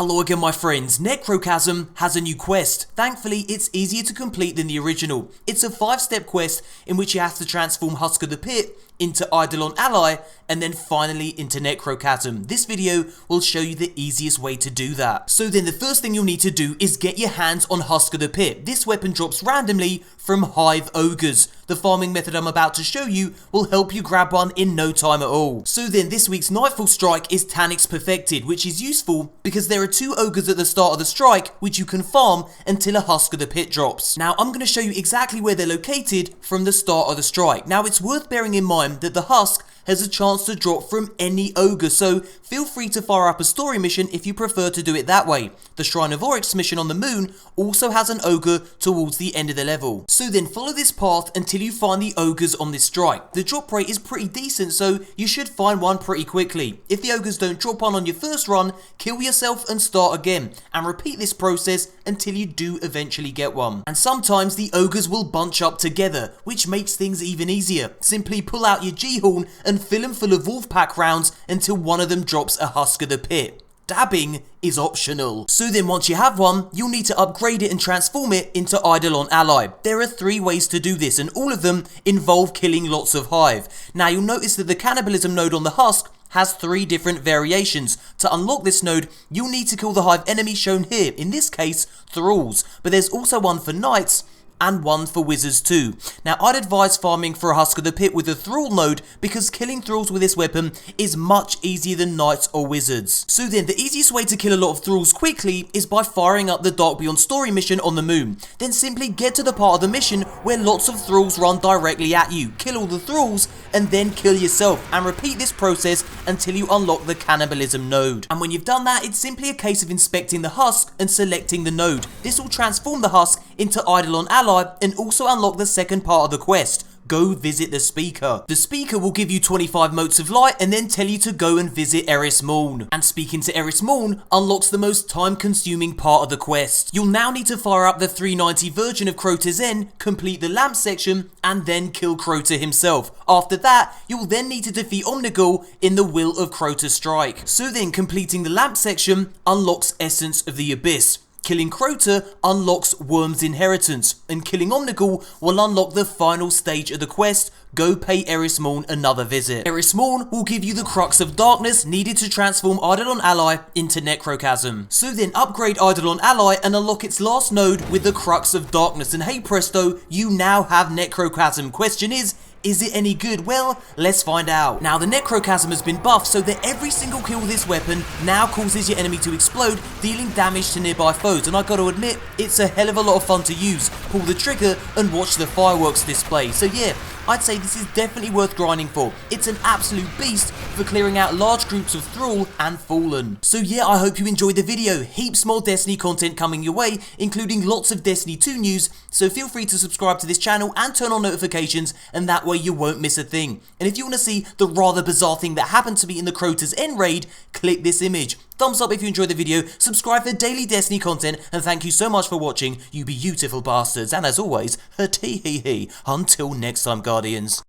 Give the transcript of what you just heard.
Hello again my friends, Necrochasm has a new quest. Thankfully it's easier to complete than the original. It's a 5-step quest in which you have to transform Husk of the Pit into EIDOLON ally and then finally into Necrochasm. This video will show you the easiest way to do that. So then the first thing you'll need to do is get your hands on Husk of the Pit. This weapon drops randomly from Hive Ogres. The farming method I'm about to show you will help you grab one in no time at all. So then this week's Nightfall strike is Tanix Perfected, which is useful because there are 2 ogres at the start of the strike which you can farm until a Husk of the Pit drops. Now I'm going to show you exactly where they're located from the start of the strike. Now it's worth bearing in mind that the Husk has a chance to drop from any ogre, so feel free to fire up a story mission if you prefer to do it that way. The Shrine of Oryx mission on the moon also has an ogre towards the end of the level. So then follow this path until you find the ogres on this strike. The drop rate is pretty decent, so you should find one pretty quickly. If the ogres don't drop one on your first run, kill yourself and start again, and repeat this process until you do eventually get one. And sometimes the ogres will bunch up together, which makes things even easier. Simply pull out your G-Horn and fill them full of wolf pack rounds until one of them drops a Husk of the Pit. Dabbing is optional. So then once you have one, you'll need to upgrade it and transform it into EIDOLON ally. There are 3 ways to do this, and all of them involve killing lots of Hive. Now you'll notice that the cannibalism node on the Husk has 3 different variations. To unlock this node, you'll need to kill the Hive enemy shown here, in this case, Thralls, but there's also one for Knights, and one for Wizards too. Now I'd advise farming for a Husk of the Pit with the Thrall node because killing Thralls with this weapon is much easier than Knights or Wizards. So then the easiest way to kill a lot of Thralls quickly is by firing up the Dark Beyond story mission on the moon. Then simply get to the part of the mission where lots of Thralls run directly at you, kill all the Thralls and then kill yourself, and repeat this process until you unlock the cannibalism node. And when you've done that, it's simply a case of inspecting the Husk and selecting the node. This will transform the Husk into EIDOLON ally and also unlock the second part of the quest. Go visit the Speaker. The Speaker will give you 25 motes of light and then tell you to go and visit Eris Morn. And speaking to Eris Morn unlocks the most time consuming part of the quest. You'll now need to fire up the 390 version of Crota's End, complete the lamp section, and then kill Crota himself. After that, you'll then need to defeat Omnigul in the Will of Crota strike. So then completing the lamp section unlocks Essence of the Abyss. Killing Crota unlocks Worm's Inheritance, and killing Omnigul will unlock the final stage of the quest. Go pay Eris Morn another visit. Eris Morn will give you the Crux of Darkness needed to transform EIDOLON ally into Necrochasm. So then upgrade EIDOLON ally and unlock its last node with the Crux of Darkness, and hey presto, you now have Necrochasm. Question is it any good? Well, let's find out. Now the Necrochasm has been buffed so that every single kill with this weapon now causes your enemy to explode, dealing damage to nearby foes, and I gotta admit, it's a hell of a lot of fun to use. Pull the trigger and watch the fireworks display. So yeah, I'd say this is definitely worth grinding for. It's an absolute beast for clearing out large groups of Thrall and Fallen. So yeah, I hope you enjoyed the video. Heaps more Destiny content coming your way, including lots of Destiny 2 news, so feel free to subscribe to this channel and turn on notifications, and that way you won't miss a thing. And if you want to see the rather bizarre thing that happened to me in the Crota's End raid, click this image. Thumbs up if you enjoyed the video, subscribe for daily Destiny content, and thank you so much for watching, you beautiful bastards, and as always, tee hee hee. Until next time, Guardians.